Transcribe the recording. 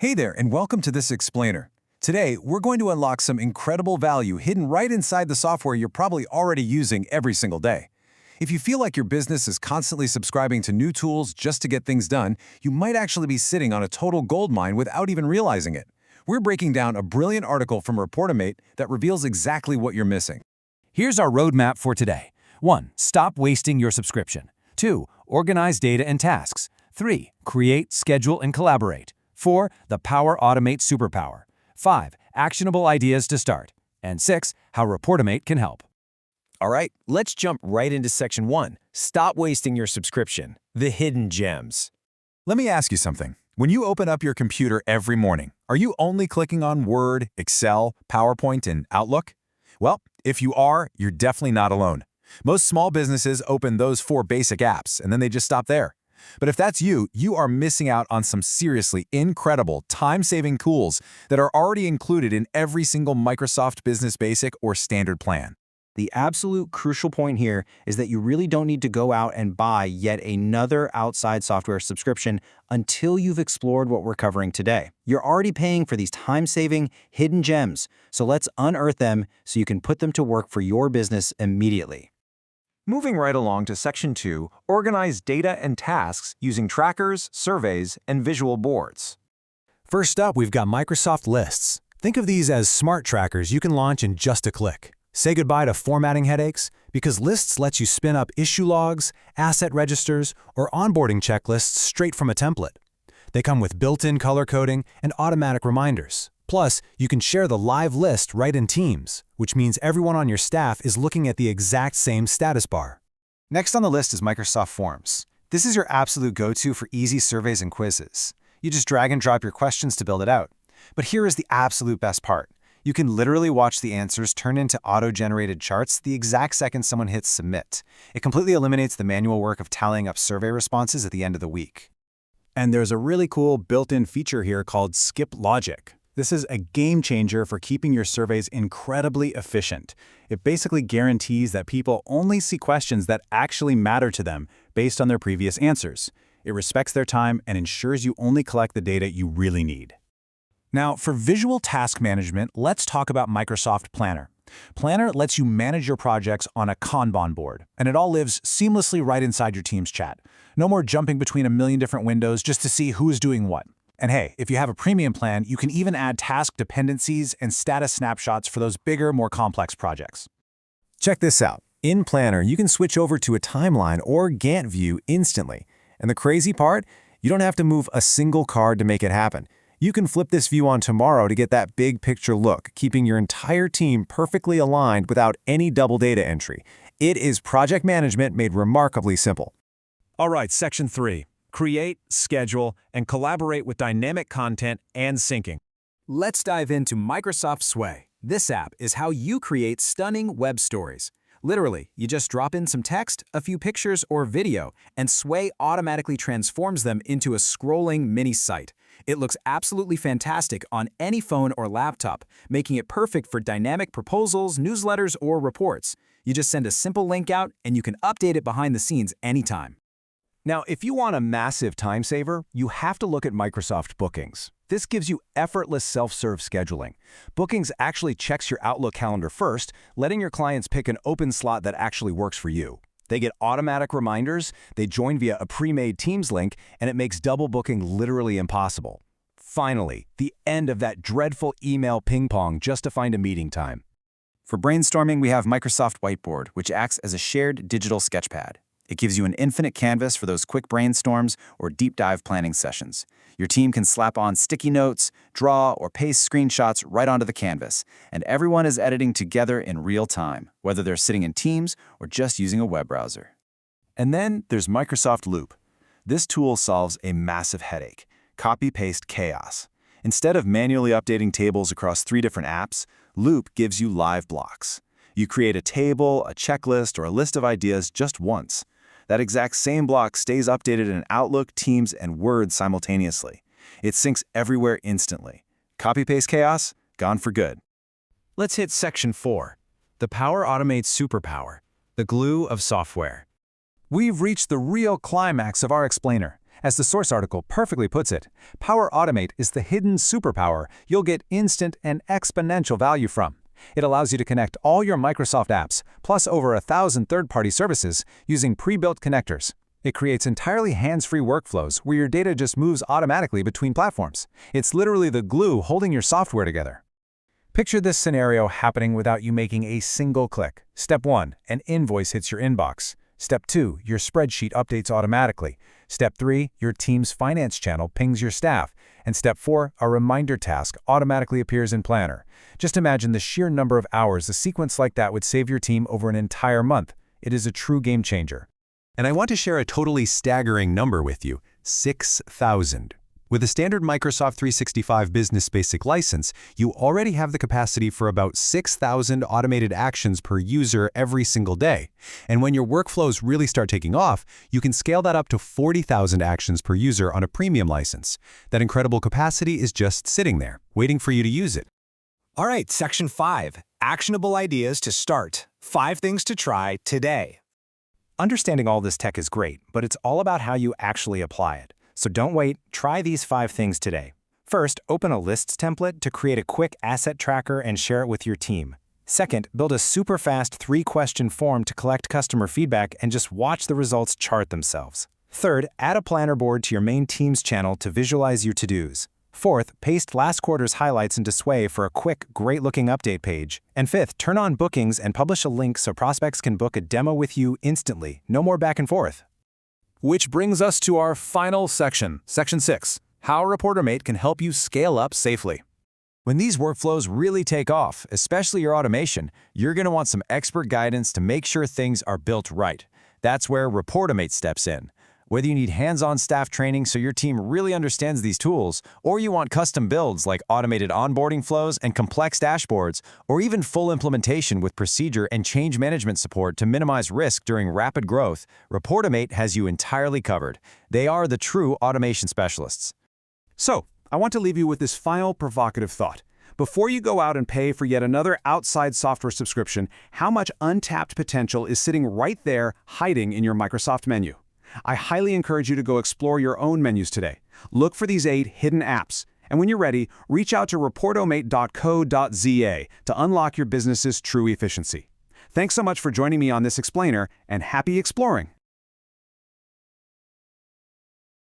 Hey there, and welcome to this explainer. Today, we're going to unlock some incredible value hidden right inside the software you're probably already using every single day. If you feel like your business is constantly subscribing to new tools just to get things done, you might actually be sitting on a total goldmine without even realizing it. We're breaking down a brilliant article from Repautomate that reveals exactly what you're missing. Here's our roadmap for today. 1. Stop wasting your subscription. 2. Organize data and tasks. 3. Create, schedule, and collaborate. 4. The Repautomate superpower. 5. Actionable ideas to start. And 6. How Repautomate can help. All right, let's jump right into Section 1. Stop wasting your subscription. The hidden gems. Let me ask you something. When you open up your computer every morning, are you only clicking on Word, Excel, PowerPoint, and Outlook? Well, if you are, you're definitely not alone. Most small businesses open those 4 basic apps, and then they just stop there. But if that's you, you are missing out on some seriously incredible time-saving tools that are already included in every single Microsoft Business Basic or Standard plan. The absolute crucial point here is that you really don't need to go out and buy yet another outside software subscription until you've explored what we're covering today. You're already paying for these time-saving, hidden gems, so let's unearth them so you can put them to work for your business immediately. Moving right along to Section 2, organize data and tasks using trackers, surveys, and visual boards. First up, we've got Microsoft Lists. Think of these as smart trackers you can launch in just a click. Say goodbye to formatting headaches, because Lists lets you spin up issue logs, asset registers, or onboarding checklists straight from a template. They come with built-in color coding and automatic reminders. Plus, you can share the live list right in Teams, which means everyone on your staff is looking at the exact same status bar. Next on the list is Microsoft Forms. This is your absolute go-to for easy surveys and quizzes. You just drag and drop your questions to build it out. But here is the absolute best part. You can literally watch the answers turn into auto-generated charts the exact second someone hits submit. It completely eliminates the manual work of tallying up survey responses at the end of the week. And there's a really cool built-in feature here called Skip Logic. This is a game changer for keeping your surveys incredibly efficient. It basically guarantees that people only see questions that actually matter to them based on their previous answers. It respects their time and ensures you only collect the data you really need. Now, for visual task management, let's talk about Microsoft Planner. Planner lets you manage your projects on a Kanban board, and it all lives seamlessly right inside your Teams chat. No more jumping between a million different windows just to see who's doing what. And hey, if you have a premium plan, you can even add task dependencies and status snapshots for those bigger, more complex projects. Check this out. In Planner, you can switch over to a timeline or Gantt view instantly. And the crazy part? You don't have to move a single card to make it happen. You can flip this view on tomorrow to get that big picture look, keeping your entire team perfectly aligned without any double data entry. It is project management made remarkably simple. All right, Section 3. Create, schedule, and collaborate with dynamic content and syncing. Let's dive into Microsoft Sway. This app is how you create stunning web stories. Literally, you just drop in some text, a few pictures, or video, and Sway automatically transforms them into a scrolling mini site. It looks absolutely fantastic on any phone or laptop, making it perfect for dynamic proposals, newsletters, or reports. You just send a simple link out, and you can update it behind the scenes anytime. Now, if you want a massive time saver, you have to look at Microsoft Bookings. This gives you effortless self-serve scheduling. Bookings actually checks your Outlook calendar first, letting your clients pick an open slot that actually works for you. They get automatic reminders, they join via a pre-made Teams link, and it makes double booking literally impossible. Finally, the end of that dreadful email ping-pong just to find a meeting time. For brainstorming, we have Microsoft Whiteboard, which acts as a shared digital sketchpad. It gives you an infinite canvas for those quick brainstorms or deep dive planning sessions. Your team can slap on sticky notes, draw, or paste screenshots right onto the canvas, and everyone is editing together in real time, whether they're sitting in Teams or just using a web browser. And then there's Microsoft Loop. This tool solves a massive headache: copy-paste chaos. Instead of manually updating tables across 3 different apps, Loop gives you live blocks. You create a table, a checklist, or a list of ideas just once. That exact same block stays updated in Outlook, Teams, and Word simultaneously. It syncs everywhere instantly. Copy-paste chaos? Gone for good. Let's hit Section 4. The Repautomate superpower, the glue of software. We've reached the real climax of our explainer, As the source article perfectly puts it, Repautomate is the hidden superpower you'll get instant and exponential value from. It allows you to connect all your Microsoft apps, plus over 1,000 third-party services, using pre-built connectors. It creates entirely hands-free workflows where your data just moves automatically between platforms. It's literally the glue holding your software together. Picture this scenario happening without you making a single click. Step 1, an invoice hits your inbox. Step 2, your spreadsheet updates automatically. Step 3, your team's finance channel pings your staff. And Step 4, a reminder task automatically appears in Planner. Just imagine the sheer number of hours a sequence like that would save your team over an entire month. It is a true game changer. And I want to share a totally staggering number with you, 6,000. With a standard Microsoft 365 Business Basic license, you already have the capacity for about 6,000 automated actions per user every single day. And when your workflows really start taking off, you can scale that up to 40,000 actions per user on a premium license. That incredible capacity is just sitting there, waiting for you to use it. All right, Section 5, Actionable Ideas to Start. 5 things to try today. Understanding all this tech is great, but it's all about how you actually apply it. So don't wait, try these 5 things today. First, open a lists template to create a quick asset tracker and share it with your team. Second, build a super fast 3-question form to collect customer feedback and just watch the results chart themselves. Third, add a planner board to your main Teams channel to visualize your to-dos. Fourth, paste last quarter's highlights into Sway for a quick, great-looking update page. And fifth, turn on bookings and publish a link so prospects can book a demo with you instantly. No more back and forth. Which brings us to our final section, Section 6, How Repautomate can help you scale up safely. When these workflows really take off, especially your automation, you're going to want some expert guidance to make sure things are built right. That's where Repautomate steps in. Whether you need hands-on staff training so your team really understands these tools, or you want custom builds like automated onboarding flows and complex dashboards, or even full implementation with procedure and change management support to minimize risk during rapid growth, Repautomate has you entirely covered. They are the true automation specialists. So, I want to leave you with this final provocative thought. Before you go out and pay for yet another outside software subscription, how much untapped potential is sitting right there hiding in your Microsoft menu? I highly encourage you to go explore your own menus today. Look for these 8 hidden apps, and when you're ready, reach out to repautomate.co.za to unlock your business's true efficiency. Thanks so much for joining me on this explainer, and happy exploring!